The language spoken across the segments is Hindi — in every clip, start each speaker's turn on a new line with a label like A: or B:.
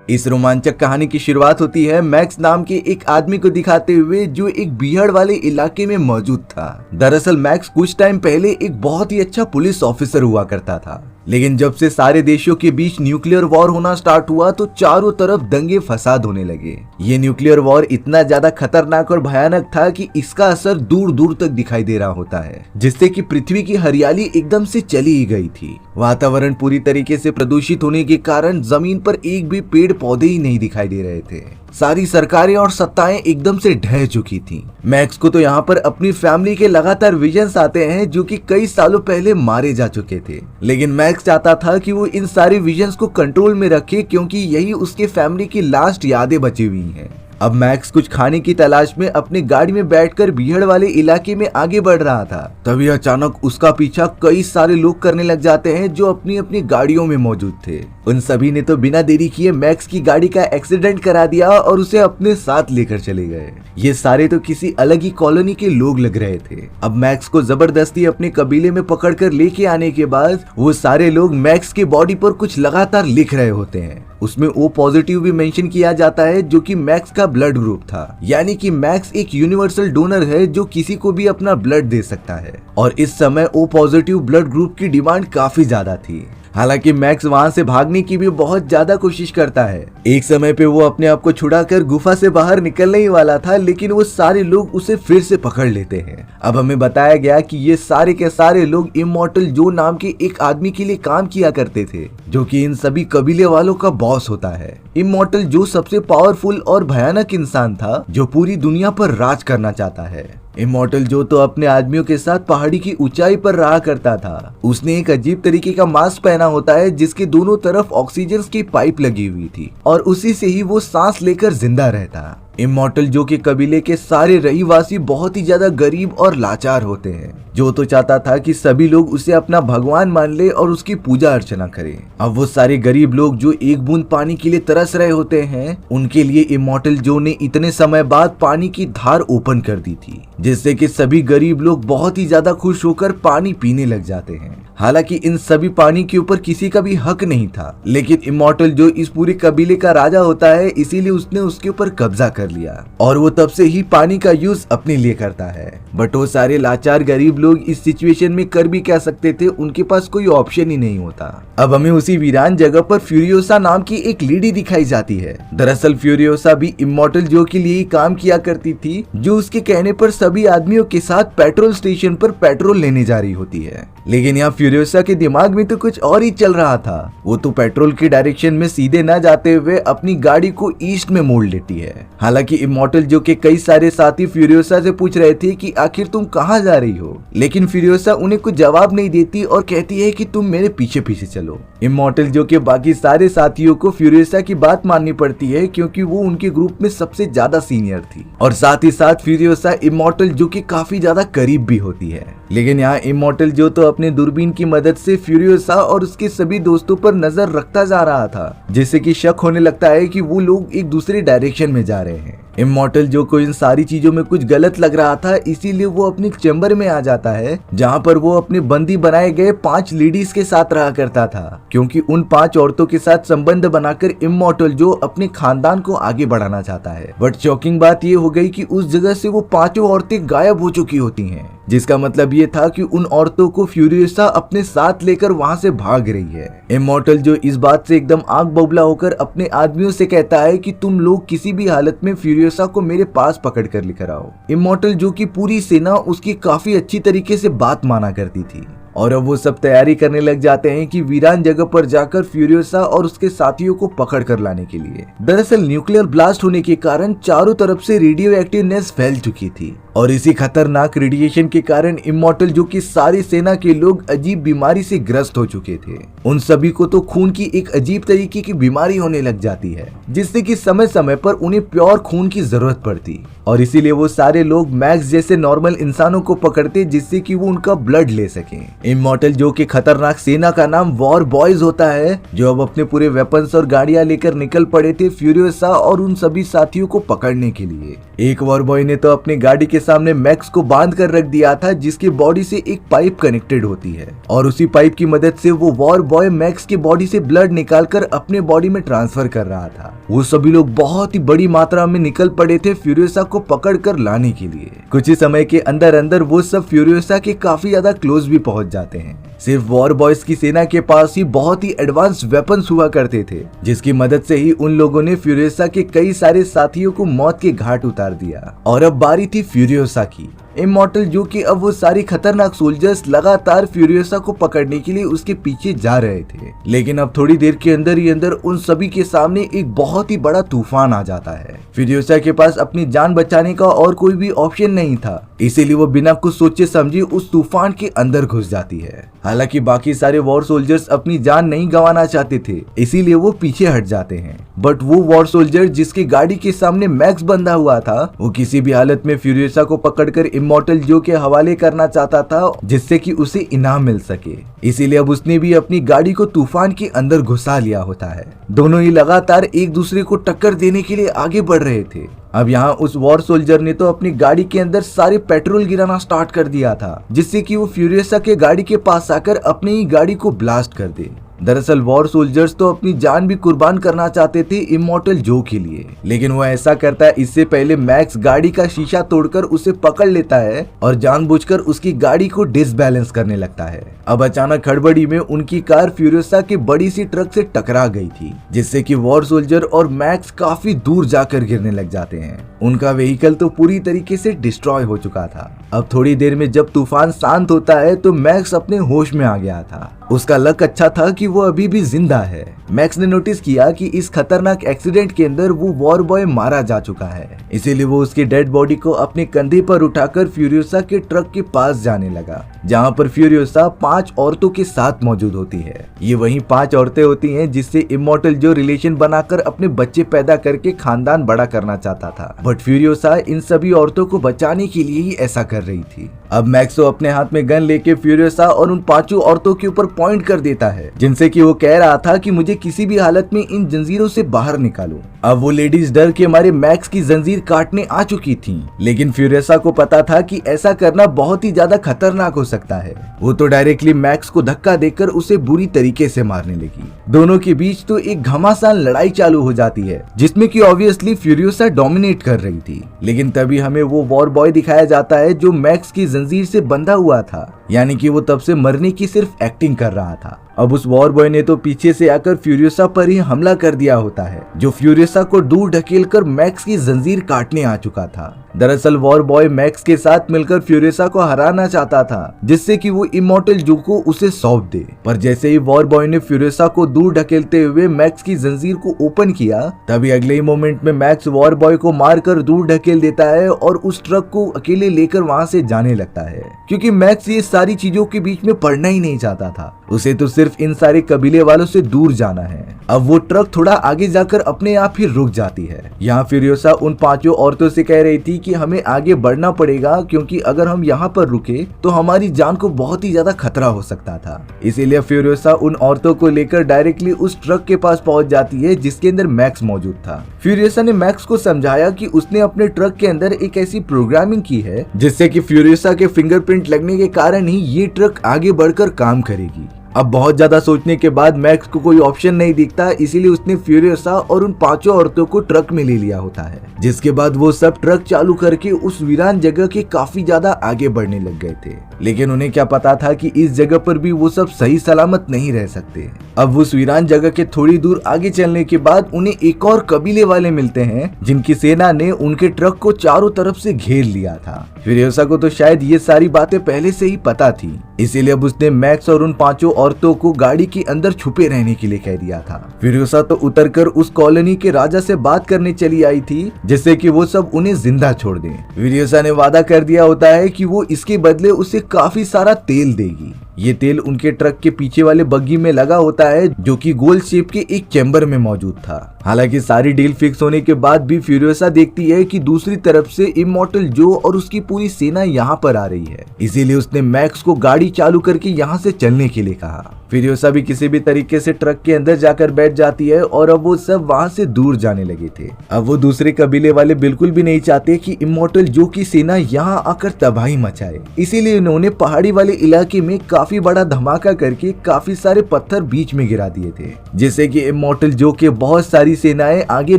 A: इस रोमांचक कहानी की शुरुआत होती है मैक्स नाम के एक आदमी को दिखाते हुए जो एक बीहड़ वाले इलाके में मौजूद था। दरअसल मैक्स कुछ टाइम पहले एक बहुत ही अच्छा पुलिस ऑफिसर हुआ करता था, लेकिन जब से सारे देशों के बीच न्यूक्लियर वॉर होना स्टार्ट हुआ तो चारों तरफ दंगे फसाद होने लगे। ये न्यूक्लियर वॉर इतना ज्यादा खतरनाक और भयानक था कि इसका असर दूर दूर तक दिखाई दे रहा होता है, जिससे कि पृथ्वी की हरियाली एकदम से चली ही गई थी। वातावरण पूरी तरीके से प्रदूषित होने के कारण जमीन पर एक भी पेड़ पौधे ही नहीं दिखाई दे रहे थे। सारी सरकारें और सत्ताएं एकदम से ढह चुकी थी। मैक्स को तो यहाँ पर अपनी फैमिली के लगातार विजन्स आते हैं जो कि कई सालों पहले मारे जा चुके थे, लेकिन मैक्स चाहता था कि वो इन सारे विजन्स को कंट्रोल में रखे क्योंकि यही उसके फैमिली की लास्ट यादें बची हुई हैं। अब मैक्स कुछ खाने की तलाश में अपनी गाड़ी में बैठकर बीहड़ वाले इलाके में आगे बढ़ रहा था। तभी अचानक उसका पीछा कई सारे लोग करने लग जाते हैं जो अपनी अपनी गाड़ियों में मौजूद थे। उन सभी ने तो बिना देरी किए मैक्स की गाड़ी का एक्सीडेंट करा दिया और उसे अपने साथ लेकर चले गए। ये सारे तो किसी अलग ही कॉलोनी के लोग लग रहे थे। अब मैक्स को जबरदस्ती अपने कबीले में पकड़कर लेके आने के बाद वो सारे लोग मैक्स की बॉडी पर कुछ लगातार लिख रहे होते हैं। उसमें ओ पॉजिटिव भी मेंशन किया जाता है जो कि मैक्स का ब्लड ग्रुप था, यानी कि मैक्स एक यूनिवर्सल डोनर है जो किसी को भी अपना ब्लड दे सकता है। और इस समय ओ पॉजिटिव ब्लड ग्रुप की डिमांड काफी ज्यादा थी। हालांकि मैक्स वहां से भागने की भी बहुत ज्यादा कोशिश करता है। एक समय पे वो अपने आप को छुड़ाकर गुफा से बाहर निकलने ही वाला था, लेकिन वो सारे लोग उसे फिर से पकड़ लेते हैं। अब हमें बताया गया कि ये सारे के सारे लोग इमॉर्टल जो नाम के एक आदमी के लिए काम किया करते थे, जो कि इन सभी कबीले वालों का बॉस होता है। इमॉर्टल जो सबसे पावरफुल और भयानक इंसान था जो पूरी दुनिया पर राज करना चाहता है। इमॉर्टल जो तो अपने आदमियों के साथ पहाड़ी की ऊंचाई पर रहा करता था। उसने एक अजीब तरीके का मास्क पहना होता है जिसके दोनों तरफ ऑक्सीजन की पाइप लगी हुई थी और उसी से ही वो सांस लेकर जिंदा रहता। इमॉर्टल जो के कबीले के सारे रहीवासी बहुत ही ज्यादा गरीब और लाचार होते हैं। जो तो चाहता था कि सभी लोग उसे अपना भगवान मान ले और उसकी पूजा अर्चना करें। अब वो सारे गरीब लोग जो एक बूंद पानी के लिए तरस रहे होते हैं, उनके लिए इमॉर्टल जो ने इतने समय बाद पानी की धार ओपन कर दी थी, जिससे कि सभी गरीब लोग बहुत ही ज्यादा खुश होकर पानी पीने लग जाते हैं। हालांकि इन सभी पानी के ऊपर किसी का भी हक नहीं था, लेकिन इमॉर्टल जो इस पूरे कबीले का राजा होता है, इसीलिए उसने उसके ऊपर कब्जा कर लिया और वो तब से ही पानी का यूज अपने लिए करता है। बट वो सारे लाचार गरीब लोग इस सिचुएशन में कर भी क्या सकते थे, उनके पास कोई ऑप्शन ही नहीं होता। अब हमें उसी वीरान जगह पर फ्यूरियोसा नाम की एक लेडी दिखाई जाती है। दरअसल फ्यूरियोसा भी इमॉर्टल जो के लिए ही काम किया करती थी, जो उसके कहने पर सभी आदमियों के साथ पेट्रोल स्टेशन पर पेट्रोल लेने जा रही होती है। लेकिन यहाँ फ्यूरियोसा के दिमाग में तो कुछ और ही चल रहा था। वो तो पेट्रोल की डायरेक्शन में सीधे न जाते हुए अपनी गाड़ी को ईस्ट में मोड़ लेती है। हालांकि इमॉर्टल जो के कई सारे साथी फ्यूरियोसा से पूछ रहे थे कि आखिर तुम कहाँ जा रही हो, लेकिन फ्यूरियोसा उन्हें कुछ जवाब नहीं देती और कहती है कि तुम मेरे पीछे पीछे चलो। इमॉर्टल जो के बाकी सारे साथियों को फ्यूरियोसा की बात माननी पड़ती है क्योंकि वो उनके ग्रुप में सबसे ज्यादा सीनियर थी और साथ ही साथ फ्यूरियोसा इमॉर्टल जो के काफी ज्यादा करीब भी होती है। लेकिन यहाँ इमॉर्टल जो तो अपने दूरबीन की मदद से फ्यूरियोसा और उसके सभी दोस्तों पर नजर रखता जा रहा था, जिससे कि शक होने लगता है कि वो लोग एक दूसरे डायरेक्शन में जा रहे हैं। इमॉर्टल जो को इन सारी चीजों में कुछ गलत लग रहा था, इसीलिए वो अपने चैम्बर में आ जाता है जहाँ पर वो अपने बंदी बनाए गए 5 लेडीज के साथ रहा करता था, क्योंकि उन 5 औरतों के साथ संबंध बनाकर इमॉर्टल जो अपने खानदान को आगे बढ़ाना चाहता है। बट शॉकिंग बात ये हो गई कि उस जगह से वो 5 औरतें गायब हो चुकी होती हैं, जिसका मतलब ये था कि उन औरतों को फ्यूरियोसा अपने साथ लेकर वहां से भाग रही है। इमॉर्टल जो इस बात से एकदम आग बबूला होकर अपने आदमियों से कहता है कि तुम लोग किसी भी हालत में फ्यूरियोसा को मेरे पास पकड़ कर लेकर आओ। इमॉर्टल जो की पूरी सेना उसकी काफी अच्छी तरीके से बात माना करती थी और अब वो सब तैयारी करने लग जाते हैं कि वीरान जगह पर जाकर फ्यूरियोसा और उसके साथियों को पकड़ कर लाने के लिए। दरअसल न्यूक्लियर ब्लास्ट होने के कारण चारों तरफ से रेडियो एक्टिवनेस फैल चुकी थी और इसी खतरनाक रेडिएशन के कारण इमॉर्टल जो की सारी सेना के लोग अजीब बीमारी से ग्रस्त हो चुके थे। उन सभी को तो खून की एक अजीब तरीके की बीमारी होने लग जाती है, जिससे कि समय समय पर उन्हें प्योर खून की जरूरत पड़ती और इसीलिए वो सारे लोग मैक्स जैसे नॉर्मल इंसानों को पकड़ते जिससे कि वो उनका ब्लड ले सकें। इमॉर्टल जो कि खतरनाक सेना का नाम वॉर बॉयज होता है, जो अब अपने पूरे वेपन्स और गाड़ियां लेकर निकल पड़े थे फ्यूरियोसा और उन सभी साथियों को पकड़ने के लिए। एक वॉर बॉय ने तो अपनी गाड़ी के सामने मैक्स को बांध कर रख दिया था, जिसकी बॉडी से एक पाइप कनेक्टेड होती है और उसी पाइप की मदद से वो वॉर बॉय मैक्स की बॉडी से ब्लड निकालकर अपने बॉडी में ट्रांसफर कर रहा था। वो सभी लोग बहुत ही बड़ी मात्रा में निकल पड़े थे फ्यूरियोसा को पकड़ कर लाने के लिए। कुछ ही समय के अंदर अंदर वो सब फ्यूरियोसा के काफी ज्यादा क्लोज भी पहुंच जाते हैं। सिर्फ वॉर बॉयज की सेना के पास ही बहुत ही एडवांस वेपन्स हुआ करते थे, जिसकी मदद से ही उन लोगों ने फ्यूरियोसा के कई सारे साथियों को मौत के घाट उतार दिया। और अब बारी थी फ्यूरियोसा की। इमॉर्टल जो कि अब वो सारी खतरनाक सोल्जर्स लगातार फ्यूरियोसा को पकड़ने के लिए उसके पीछे जा रहे थे, लेकिन अब थोड़ी देर के अंदर ही अंदर उन सभी के सामने एक बहुत ही बड़ा तूफान आ जाता है। फ्यूरियोसा के पास अपनी जान बचाने का और कोई भी ऑप्शन नहीं था, इसीलिए वो बिना कुछ सोचे समझे उस तूफान के अंदर घुस जाती है। हालांकि बाकी सारे वॉर सोल्जर्स अपनी जान नहीं गंवाना चाहते थे, इसीलिए वो पीछे हट जाते हैं। बट वो वॉर सोल्जर जिसकी गाड़ी के सामने मैक्स बंधा हुआ था, वो किसी भी हालत में फ्यूरियोसा को पकड़कर इमॉर्टल जो के हवाले करना चाहता था, जिससे कि उसे इनाम मिल सके। इसीलिए अब उसने भी अपनी गाड़ी को तूफान के अंदर घुसा लिया होता है। दोनों ही लगातार एक दूसरे को टक्कर देने के लिए आगे बढ़ रहे थे। अब यहाँ उस वॉर सोल्जर ने तो अपनी गाड़ी के अंदर सारे पेट्रोल गिराना स्टार्ट कर दिया था, जिससे कि वो फ्यूरियोसा के गाड़ी के पास आकर अपनी ही गाड़ी को ब्लास्ट कर दे। दरअसल वॉर सोल्जर्स तो अपनी जान भी कुर्बान करना चाहते थे इमॉर्टल जो के लिए, लेकिन वो ऐसा करता है इससे पहले मैक्स गाड़ी का शीशा तोड़कर उसे पकड़ लेता है और जानबूझकर उसकी गाड़ी को डिसबैलेंस करने लगता है। अब अचानक हड़बड़ी में उनकी कार फ्यूरियोसा के बड़ी सी ट्रक से टकरा गई थी, जिससे कि वॉर सोल्जर और मैक्स काफी दूर जाकर गिरने लग जाते हैं। उनका व्हीकल तो पूरी तरीके से डिस्ट्रॉय हो चुका था। अब थोड़ी देर में जब तूफान शांत होता है तो मैक्स अपने होश में आ गया था। उसका लक अच्छा था कि वो अभी भी जिंदा है। मैक्स ने नोटिस किया कि इस खतरनाक एक्सीडेंट के अंदर वो वॉर बॉय मारा जा चुका है, इसीलिए वो उसकी डेड बॉडी को अपने कंधे पर उठाकर फ्यूरियोसा के ट्रक के पास जाने लगा, जहाँ पर फ्यूरियोसा 5 औरतों के साथ मौजूद होती है। ये वही 5 औरतें होती हैं जिससे इमॉर्टल जो रिलेशन बनाकर अपने बच्चे पैदा करके खानदान बड़ा करना चाहता था, बट फ्यूरियोसा इन सभी औरतों को बचाने के लिए ही ऐसा कर रही थी। अब मैक्सो अपने हाथ में गन लेके फ्यूरियोसा और उन 5 औरतों के ऊपर पॉइंट कर देता है, जिनसे कि वो कह रहा था कि मुझे किसी भी हालत में इन जंजीरों से बाहर निकालो। अब वो लेडीज डर के मारे मैक्स की जंजीर काटने आ चुकी थीं, लेकिन फ्यूरियोसा को पता था कि ऐसा करना बहुत ही ज्यादा खतरनाक हो सकता है। वो तो डायरेक्टली मैक्स को धक्का देकर उसे बुरी तरीके से मारने लगी। दोनों के बीच तो एक घमासान लड़ाई चालू हो जाती है, जिसमें कि ऑब्वियसली फ्यूरियोसा डोमिनेट कर रही थी। लेकिन तभी हमें वो वॉर बॉय दिखाया जाता है जो मैक्स की जंजीर से बंधा हुआ था, यानी कि वो तब से मरने की सिर्फ एक्टिंग कर रहा था। अब उस वॉर बॉय ने तो पीछे से आकर फ्यूरियोसा पर ही हमला कर दिया होता है, जो फ्यूरियोसा को दूर ढकेलकर मैक्स की जंजीर काटने आ चुका था। दरअसल वॉर बॉय मैक्स के साथ मिलकर फ्यूरियोसा को हराना चाहता था, जिससे कि वो इमॉर्टल जो को उसे सौंप दे। पर जैसे ही वॉर बॉय ने फ्यूरियोसा को दूर ढकेलते हुए मैक्स की जंजीर को ओपन किया, तभी अगले ही मोमेंट में मैक्स वॉर बॉय को मारकर दूर ढकेल देता है और उस ट्रक को अकेले लेकर वहां से जाने लगता है, क्योंकि मैक्स ये सारी चीजों के बीच में पड़ना ही नहीं चाहता था। उसे तो सिर्फ इन सारे कबीले वालों से दूर जाना है। अब वो ट्रक थोड़ा आगे जाकर अपने आप ही रुक जाती है। यहाँ फ्यूरियोसा उन 5 औरतों से कह रही थी कि हमें आगे बढ़ना पड़ेगा, क्योंकि अगर हम यहाँ पर रुके तो हमारी जान को बहुत ही ज्यादा खतरा हो सकता था। इसीलिए फ्यूरियोसा उन औरतों को लेकर डायरेक्टली उस ट्रक के पास पहुंच जाती है जिसके अंदर मैक्स मौजूद था। फ्यूरियोसा ने मैक्स को समझाया कि उसने अपने ट्रक के अंदर एक ऐसी प्रोग्रामिंग की है जिससे कि फ्यूरियोसा के फिंगरप्रिंट लगने के कारण ही ये ट्रक आगे बढ़कर काम करेगी। अब बहुत ज्यादा सोचने के बाद मैक्स को कोई ऑप्शन नहीं दिखता, इसीलिए उसने फ्यूरियोसा और उन 5 औरतों को ट्रक में ले लिया होता है, जिसके बाद वो सब ट्रक चालू करके उस वीरान जगह के काफी ज्यादा आगे बढ़ने लग गए थे। लेकिन उन्हें क्या पता था कि इस जगह पर भी वो सब सही सलामत नहीं रह सकते। अब उस वीरान जगह के थोड़ी दूर आगे चलने के बाद उन्हें एक और कबीले वाले मिलते हैं, जिनकी सेना ने उनके ट्रक को चारों तरफ से घेर लिया था। फ्यूरियोसा को तो शायद ये सारी बातें पहले से ही पता थी, इसीलिए अब उसने मैक्स और उन 5 औरतों को गाड़ी के अंदर छुपे रहने के लिए कह दिया था। फ्यूरियोसा तो उतरकर उस कॉलोनी के राजा से बात करने चली आई थी, जिससे कि वो सब उन्हें जिंदा छोड़ दें। फ्यूरियोसा ने वादा कर दिया होता है कि वो इसके बदले उसे काफी सारा तेल देगी। ये तेल उनके ट्रक के पीछे वाले बग्गी में लगा होता है जो कि गोल शेप के एक चैम्बर में मौजूद था। हालांकि सारी डील फिक्स होने के बाद भी फ्यूरियोसा देखती है कि दूसरी तरफ से इमॉर्टल जो और उसकी पूरी सेना यहाँ पर आ रही है, इसीलिए उसने मैक्स को गाड़ी चालू करके यहाँ से चलने के लिए कहा। फ्यूरियोसा भी किसी भी तरीके से ट्रक के अंदर जाकर बैठ जाती है और अब वो सब वहाँ से दूर जाने लगे थे। अब वो दूसरे कबीले वाले बिल्कुल भी नहीं चाहते कि इमॉर्टल जो की सेना यहाँ आकर तबाही मचाए, इसीलिए उन्होंने पहाड़ी वाले इलाके में काफी बड़ा धमाका करके काफी सारे पत्थर बीच में गिरा दिए थे, जिससे कि इमॉर्टल जो के बहुत सारी सेनाएं आगे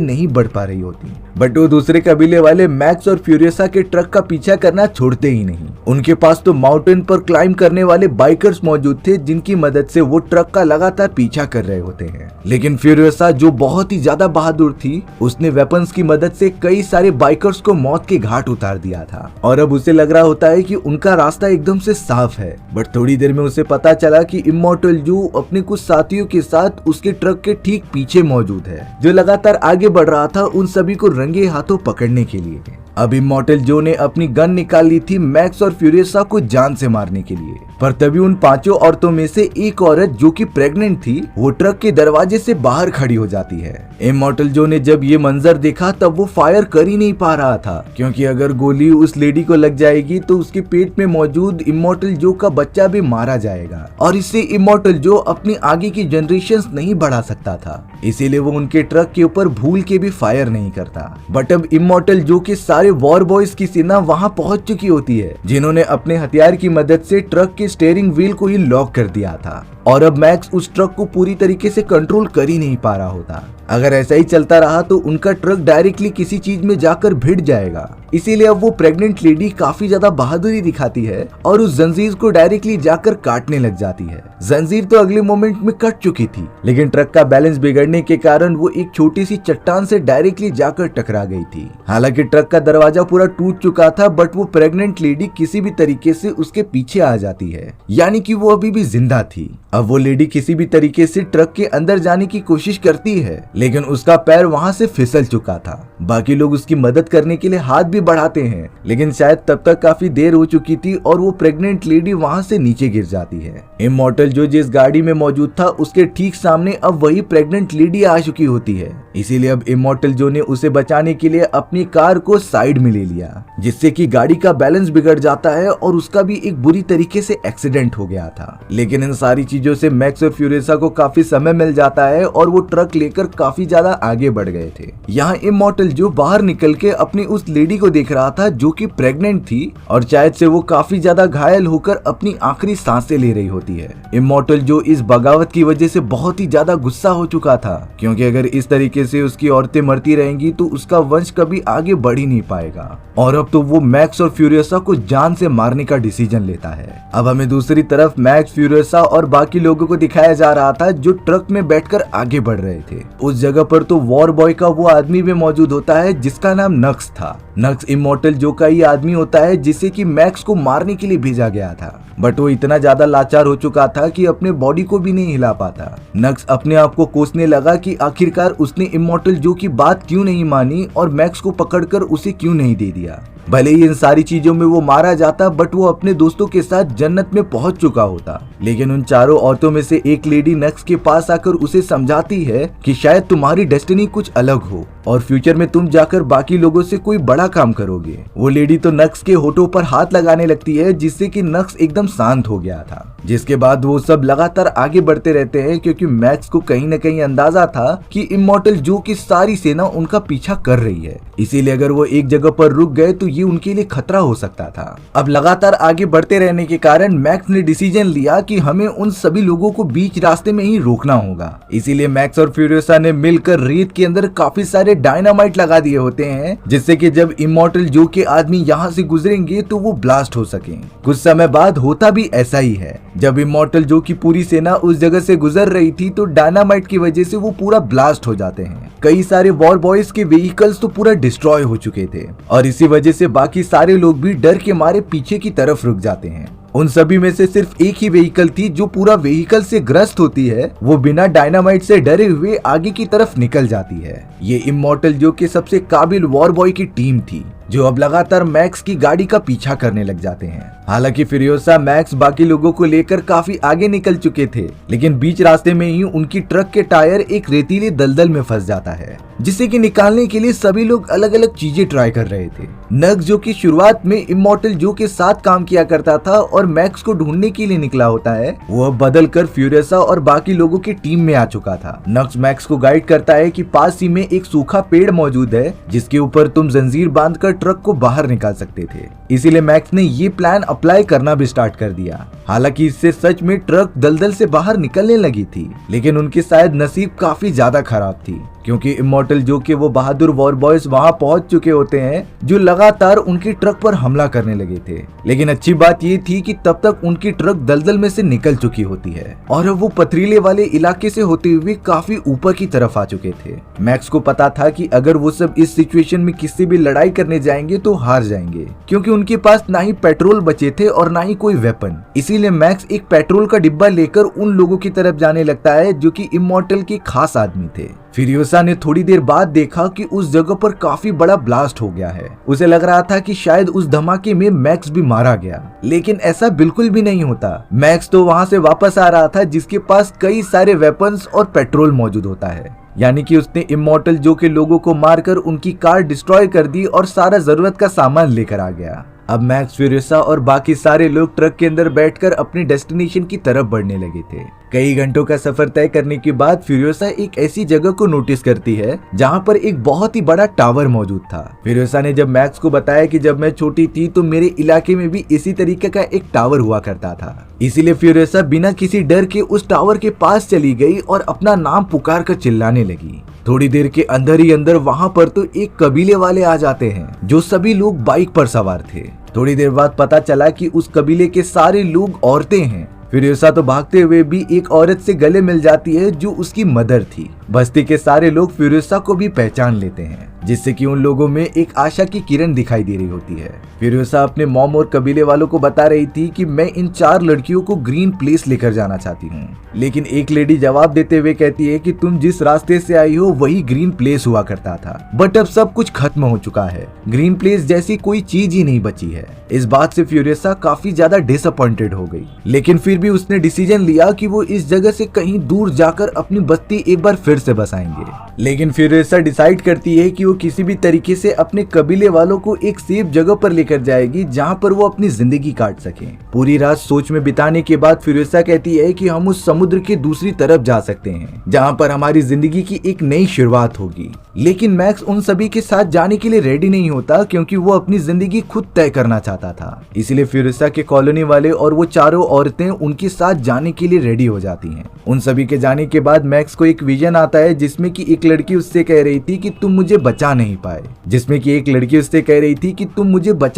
A: नहीं बढ़ पा रही होती। बट वो दूसरे कबीले वाले मैक्स और फ्यूरियोसा के ट्रक का पीछा करना छोड़ते ही नहीं। उनके पास तो माउंटेन पर क्लाइंब करने वाले बाइकर्स मौजूद थे जिनकी मदद से वो ट्रक का लगातार पीछा कर रहे होते हैं। लेकिन फ्यूरियोसा जो बहुत ही ज्यादा बहादुर थी, उसने वेपन्स की मदद से कई सारे बाइकर्स को मौत के घाट उतार दिया था और अब उसे लग रहा होता है कि उनका रास्ता एकदम से साफ है। बट थोड़ी देर में उसे पता चला कि इमॉर्टल जो अपने कुछ साथियों के साथ उसके ट्रक के ठीक पीछे मौजूद है, जो लगातार आगे बढ़ रहा था उन सभी को रंगे हाथों पकड़ने के लिए। अब इमॉर्टल जो ने अपनी गन निकाल ली थी मैक्स और फ्यूरियोसा को जान से मारने के लिए, पर तभी उन पांचों औरतों में से एक औरत जो कि प्रेग्नेंट थी, वो ट्रक के दरवाजे से बाहर खड़ी हो जाती है। इमॉर्टल जो ने जब ये मंजर देखा तब वो फायर कर ही नहीं पा रहा था, क्योंकि अगर गोली उस लेडी को लग जाएगी तो उसके पेट में मौजूद इमॉर्टल जो का बच्चा भी मारा जाएगा और इससे इमॉर्टल जो अपनी आगे की जनरेशंस नहीं बढ़ा सकता था, इसीलिए वो उनके ट्रक के ऊपर भूल के भी फायर नहीं करता। बट अब इमॉर्टल जो के सारे वॉर बॉयज की सेना वहां पहुंच चुकी होती है, जिन्होंने अपने हथियार की मदद से ट्रक के स्टीयरिंग व्हील को ही लॉक कर दिया था और अब मैक्स उस ट्रक को पूरी तरीके से कंट्रोल कर ही नहीं पा रहा होता। अगर ऐसा ही चलता रहा तो उनका ट्रक डायरेक्टली किसी चीज में जाकर भिड़ जाएगा, इसीलिए अब वो प्रेग्नेंट लेडी काफी ज्यादा बहादुरी दिखाती है और उस जंजीर को डायरेक्टली जाकर काटने लग जाती है। जंजीर तो अगले मोमेंट में कट चुकी थी, लेकिन ट्रक का बैलेंस बिगड़ने के कारण वो एक छोटी सी चट्टान से डायरेक्टली जाकर टकरा गई थी। हालांकि ट्रक का दरवाजा पूरा टूट चुका था, बट वो प्रेग्नेंट लेडी किसी भी तरीके से उसके पीछे आ जाती है, यानी कि वो अभी भी जिंदा थी। अब वो लेडी किसी भी तरीके से ट्रक के अंदर जाने की कोशिश करती है, लेकिन उसका पैर वहां से फिसल चुका था। बाकी लोग उसकी मदद करने के लिए हाथ भी बढ़ाते हैं, लेकिन शायद तब तक काफी देर हो चुकी थी और वो प्रेग्नेंट लेडी वहां से नीचे गिर जाती है। इमॉर्टल जो जिस गाड़ी में मौजूद था उसके ठीक सामने अब वही प्रेग्नेंट लेडी आ चुकी होती है, इसीलिए अब इमॉर्टल जो ने उसे बचाने के लिए अपनी कार को साइड में ले लिया, जिससे कि गाड़ी का बैलेंस बिगड़ जाता है और उसका भी एक बुरी तरीके से एक्सीडेंट हो गया था। लेकिन इन सारी चीजों से मैक्स और फ्यूरियोसा को काफी समय मिल जाता है और वो ट्रक लेकर काफी ज्यादा आगे बढ़ गए थे। यहाँ इमॉर्टल जो बाहर निकल के अपनी उस लेडी को देख रहा था जो कि प्रेग्नेंट थी और शायद से वो काफी ज्यादा घायल होकर अपनी आखिरी सांसें ले रही होती है। इमॉर्टल जो इस बगावत की वजह से बहुत ही ज्यादा गुस्सा हो चुका था, क्योंकि अगर इस तरीके से उसकी औरतें मरती रहेंगी तो उसका वंश कभी आगे बढ़ ही नहीं पाएगा और अब तो वो मैक्स और फ्यूरियोसा को जान से मारने का डिसीजन लेता है। अब हमें दूसरी तरफ मैक्स, फ्यूरियोसा और बाकी लोगों को दिखाया जा रहा था जो ट्रक में बैठकर आगे बढ़ रहे थे। उस जगह पर तो वॉर बॉय का वो आदमी भी मौजूद होता है जिसका नाम नक्स था। नक्स इमॉर्टल जो का ही आदमी होता है जिसे कि मैक्स को मारने के लिए भेजा गया था, बट वो इतना ज्यादा लाचार हो चुका था कि अपने बॉडी को भी नहीं हिला पाता। नक्स अपने आप को कोसने लगा कि आखिरकार उसने इमॉर्टल जो की बात क्यों नहीं मानी और मैक्स को पकड़कर उसे क्यों नहीं दे दिया। भले ही इन सारी चीजों में वो मारा जाता, बट वो अपने दोस्तों के साथ जन्नत में पहुंच चुका होता। लेकिन उन चारों औरतों में से एक लेडी नक्स के पास आकर उसे समझाती है कि शायद तुम्हारी डेस्टिनी कुछ अलग हो और फ्यूचर में तुम जाकर बाकी लोगों से कोई बड़ा काम करोगे। वो लेडी तो नक्स के होठों पर हाथ लगाने लगती है, जिससे कि नक्स एकदम शांत हो गया था। जिसके बाद वो सब लगातार आगे बढ़ते रहते हैं, क्योंकि मैक्स को कहीं न कहीं अंदाजा था कि इमॉर्टल जो की सारी सेना उनका पीछा कर रही है, इसीलिए अगर वो एक जगह पर रुक गए तो ये उनके लिए खतरा हो सकता था। अब लगातार आगे बढ़ते रहने के कारण मैक्स ने डिसीजन लिया कि हमें उन सभी लोगों को बीच रास्ते में ही रोकना होगा। इसीलिए मैक्स और फ्यूरियोसा ने मिलकर रेत के अंदर काफी सारे डायनामाइट लगा दिए होते हैं, जिससे कि जब इमॉर्टल जो के आदमी यहाँ से गुजरेंगे तो वो ब्लास्ट हो सके। कुछ समय बाद होता भी ऐसा ही है। जब इमॉर्टल जो की पूरी सेना उस जगह से गुजर रही थी तो डायनामाइट की वजह से वो पूरा ब्लास्ट हो जाते हैं। कई सारे वॉर बॉयज के व्हीकल्स तो पूरा डिस्ट्रॉय हो चुके थे और इसी वजह से बाकी सारे लोग भी डर के मारे पीछे की तरफ रुक जाते हैं। उन सभी में से सिर्फ एक ही व्हीकल थी जो पूरा व्हीकल से ग्रस्त होती है, वो बिना डायनामाइट से डरे हुए आगे की तरफ निकल जाती है। ये इमॉर्टल जो के सबसे काबिल वॉर बॉय की टीम थी। जो अब लगातार मैक्स की गाड़ी का पीछा करने लग जाते हैं। हालांकि फ्यूरियोसा मैक्स बाकी लोगों को लेकर काफी आगे निकल चुके थे, लेकिन बीच रास्ते में ही उनकी ट्रक के टायर एक रेतीले दलदल में फंस जाता है, जिसे कि निकालने के लिए सभी लोग अलग अलग चीजें ट्राई कर रहे थे। नक्स जो कि शुरुआत में इमॉर्टल जो के साथ काम किया करता था और मैक्स को ढूंढने के लिए निकला होता है, वो अब बदल कर फ्यूरियोसा और बाकी लोगों की टीम में आ चुका था। नक्स मैक्स को गाइड करता है कि पास ही में एक सूखा पेड़ मौजूद है जिसके ऊपर तुम जंजीर बांधकर ट्रक को बाहर निकाल सकते थे। इसीलिए मैक्स ने ये प्लान अप्लाई करना भी स्टार्ट कर दिया। हालांकि इससे सच में ट्रक दलदल से बाहर निकलने लगी थी, लेकिन उनकी शायद नसीब काफी ज्यादा खराब थी, क्योंकि इमॉर्टल जो के वो बहादुर वॉर बॉयज वहां पहुंच चुके होते हैं जो लगातार उनकी ट्रक पर हमला करने लगे थे। लेकिन अच्छी बात ये थी कि तब तक उनकी ट्रक दलदल में से निकल चुकी होती है और अब वो पथरीले वाले इलाके से होते हुए काफी ऊपर की तरफ आ चुके थे। मैक्स को पता था कि अगर वो सब इस सिचुएशन में किसी भी लड़ाई करने जाएंगे तो हार जाएंगे, क्योंकि उनके पास ना ही पेट्रोल बचे थे और ना ही कोई वेपन। इसीलिए मैक्स एक पेट्रोल का डिब्बा लेकर उन लोगों की तरफ जाने लगता है जो कि इमॉर्टल के खास आदमी थे। फ्यूरियोसा ने थोड़ी देर बाद देखा कि उस जगह पर काफी बड़ा ब्लास्ट हो गया है। उसे लग रहा था कि शायद उस धमाके में मैक्स भी मारा गया, लेकिन ऐसा बिल्कुल भी नहीं होता। मैक्स तो वहां से वापस आ रहा था जिसके पास कई सारे वेपन्स और पेट्रोल मौजूद होता है, यानी कि उसने इमॉर्टल जो के लोगों को मारकर उनकी कार डिस्ट्रॉय कर दी और सारा जरूरत का सामान लेकर आ गया। अब मैक्स, फ्यूरियोसा और बाकी सारे लोग ट्रक के अंदर बैठकर अपनी डेस्टिनेशन की तरफ बढ़ने लगे थे। कई घंटों का सफर तय करने के बाद फ्यूरियोसा एक ऐसी जगह को नोटिस करती है जहां पर एक बहुत ही बड़ा टावर मौजूद था। फ्यूरियोसा ने जब मैक्स को बताया कि जब मैं छोटी थी तो मेरे इलाके में भी इसी तरीके का एक टावर हुआ करता था, इसीलिए फ्यूरियोसा बिना किसी डर के उस टावर के पास चली गई और अपना नाम पुकार कर चिल्लाने लगी। थोड़ी देर के अंदर ही अंदर वहां पर तो एक कबीले वाले आ जाते हैं जो सभी लोग बाइक पर सवार थे। थोड़ी देर बाद पता चला कि उस कबीले के सारे लोग औरतें हैं। फ्यूरियोसा तो भागते हुए भी एक औरत से गले मिल जाती है जो उसकी मदर थी। बस्ती के सारे लोग फ्यूरियोसा को भी पहचान लेते हैं, जिससे कि उन लोगों में एक आशा की किरण दिखाई दे रही होती है। फ्यूरियोसा अपने मॉम और कबीले वालों को बता रही थी कि मैं इन 4 लड़कियों को ग्रीन प्लेस लेकर जाना चाहती हूँ, लेकिन एक लेडी जवाब देते हुए कहती है कि तुम जिस रास्ते से आई हो वही ग्रीन प्लेस हुआ करता था, बट अब सब कुछ खत्म हो चुका है, ग्रीन प्लेस जैसी कोई चीज ही नहीं बची है। इस बात से फ्यूरियोसा काफी ज्यादा डिसअपॉइंटेड हो गई, लेकिन फिर भी उसने डिसीजन लिया कि वो इस जगह से कहीं दूर जाकर अपनी बस्ती एक बार फिर से बसाएंगे। लेकिन फ्यूरियोसा डिसाइड करती है कि वो किसी भी तरीके से अपने कबीले वालों को एक सेफ जगह पर लेकर जाएगी जहां पर वो अपनी जिंदगी काट सके। पूरी रात सोच में बिताने के बाद फ्यूरियोसा कहती है कि हम उस समुद्र के दूसरी तरफ जा सकते हैं जहां पर हमारी जिंदगी की एक नई शुरुआत होगी। लेकिन मैक्स उन सभी के साथ जाने के लिए रेडी नहीं होता, क्योंकि वो अपनी जिंदगी खुद तय करना चाहता था। इसलिए फ्यूरियोसा के कॉलोनी वाले और वो चारों औरतें उनके साथ जाने के लिए रेडी हो जाती हैं। उन सभी के जाने के बाद मैक्स को एक विजन आता है जिसमें कि एक लड़की उससे कह रही थी कि तुम मुझे बचा नहीं पाए,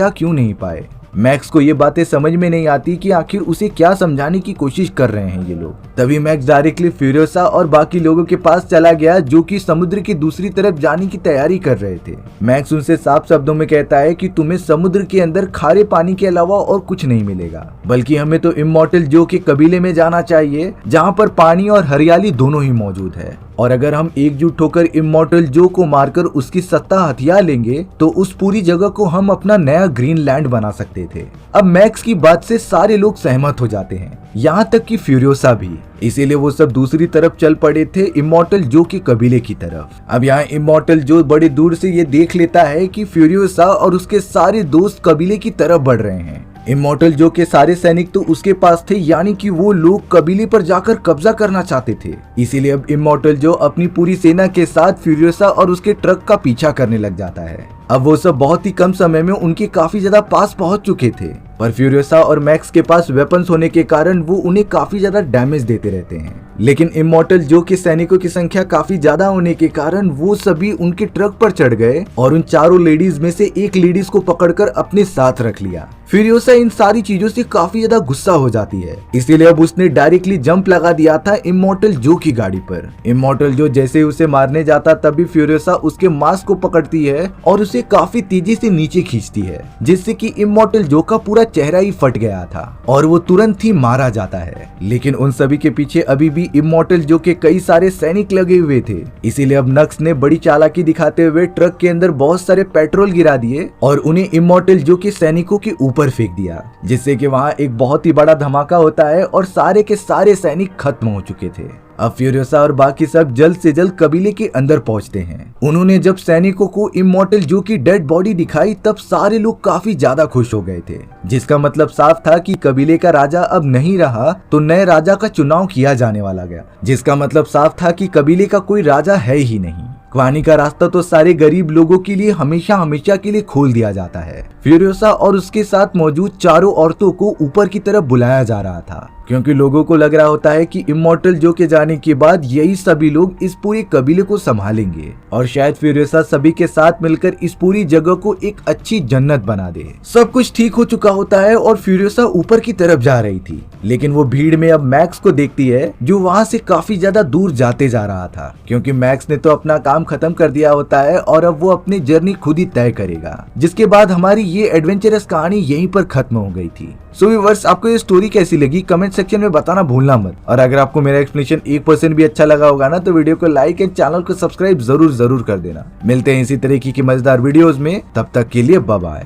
A: क्यों नहीं पाए। मैक्स को ये बातें समझ में नहीं आती कि आखिर उसे क्या समझाने की कोशिश कर रहे हैं ये लोग। तभी मैक्स डायरेक्टली फ्यूरियोसा और बाकी लोगों के पास चला गया जो कि समुद्र की दूसरी तरफ जाने की तैयारी कर रहे थे। मैक्स उनसे साफ शब्दों में कहता है कि तुम्हें समुद्र के अंदर खारे पानी के अलावा और कुछ नहीं मिलेगा, बल्कि हमें तो इमॉर्टल जो के कबीले में जाना चाहिए जहाँ पर पानी और हरियाली दोनों ही मौजूद है। और अगर हम एकजुट होकर इमॉर्टल जो को मारकर उसकी सत्ता हथिया लेंगे तो उस पूरी जगह को हम अपना नया ग्रीन लैंड बना सकते थे। अब मैक्स की बात से सारे लोग सहमत हो जाते हैं, यहाँ तक कि फ्यूरियोसा भी। इसीलिए वो सब दूसरी तरफ चल पड़े थे, इमॉर्टल जो के कबीले की तरफ। अब यहाँ इमॉर्टल जो बड़े दूर से ये देख लेता है कि फ्यूरियोसा और उसके सारे दोस्त कबीले की तरफ बढ़ रहे हैं। इमॉर्टल जो के सारे सैनिक तो उसके पास थे, यानी कि वो लोग कबीले पर जाकर कब्जा करना चाहते थे। इसीलिए अब इमॉर्टल जो अपनी पूरी सेना के साथ फ्यूरियोसा और उसके ट्रक का पीछा करने लग जाता है। अब वो सब बहुत ही कम समय में उनके काफी ज्यादा पास पहुंच चुके थे, पर फ्यूरियोसा और मैक्स के पास वेपन्स होने के कारण वो उन्हें काफी ज्यादा डैमेज देते रहते हैं। लेकिन इमॉर्टल जो के सैनिकों की संख्या काफी ज्यादा होने के कारण वो सभी उनके ट्रक पर चढ़ गए और उन चारों लेडीज में से एक लेडीज को पकड़कर अपने साथ रख लिया। फ्यूरियोसा इन सारी चीजों से काफी ज्यादा गुस्सा हो जाती है, इसीलिए अब उसने डायरेक्टली जंप लगा दिया था इमॉर्टल जो की गाड़ी पर। इमॉर्टल जो जैसे उसे मारने जाता तभी फ्यूरियोसा उसके मास्क को पकड़ती है और उसे काफी तेजी से नीचे खींचती है, जिससे कि इमॉर्टल जो का पूरा चेहरा ही फट गया था और वो तुरंत ही मारा जाता है। लेकिन उन सभी के पीछे अभी भी थी इमॉर्टल जो के कई सारे सैनिक लगे हुए थे। इसीलिए अब नक्स ने बड़ी चालाकी दिखाते हुए ट्रक के अंदर बहुत सारे पेट्रोल गिरा दिए और उन्हें इमॉर्टल जो के सैनिकों के ऊपर फेंक दिया, जिससे कि वहां एक बहुत ही बड़ा धमाका होता है और सारे के सारे सैनिक खत्म हो चुके थे। अब फ्यूरियोसा और बाकी सब जल्द से जल्द कबीले के अंदर पहुंचते हैं। उन्होंने जब सैनिकों को इमॉर्टल जो की डेड बॉडी दिखाई तब सारे लोग काफी ज्यादा खुश हो गए थे, जिसका मतलब साफ था कि कबीले का राजा अब नहीं रहा तो नए राजा का चुनाव किया जाने वाला गया, जिसका मतलब साफ था कि कबीले का कोई राजा है ही नहीं। ख्वानी का रास्ता तो सारे गरीब लोगों के लिए हमेशा हमेशा के लिए खोल दिया जाता है। फ्यूरियोसा और उसके साथ मौजूद चारों औरतों को ऊपर की तरफ बुलाया जा रहा था, क्योंकि लोगों को लग रहा होता है कि इमॉर्टल जो के जाने के बाद यही सभी लोग इस पूरे कबीले को संभालेंगे और शायद फ्यूरियोसा सभी के साथ मिलकर इस पूरी जगह को एक अच्छी जन्नत बना दे। सब कुछ ठीक हो चुका होता है और फ्यूरियोसा ऊपर की तरफ जा रही थी, लेकिन वो भीड़ में अब मैक्स को देखती है जो वहाँ से काफी ज्यादा दूर जाते जा रहा था, क्योंकि मैक्स ने तो अपना काम खत्म कर दिया होता है और अब वो अपनी जर्नी खुद ही तय करेगा। जिसके बाद हमारी ये एडवेंचरस कहानी यहीं पर खत्म हो गई थी। सो व्यूअर्स, आपको ये स्टोरी कैसी लगी कमेंट सेक्शन में बताना भूलना मत, और अगर आपको मेरा एक्सप्लेनेशन 1% भी अच्छा लगा होगा ना तो वीडियो को लाइक एंड चैनल को सब्सक्राइब जरूर कर देना। मिलते हैं इसी तरीके की मजेदार वीडियोस में, तब तक के लिए बाय बाय।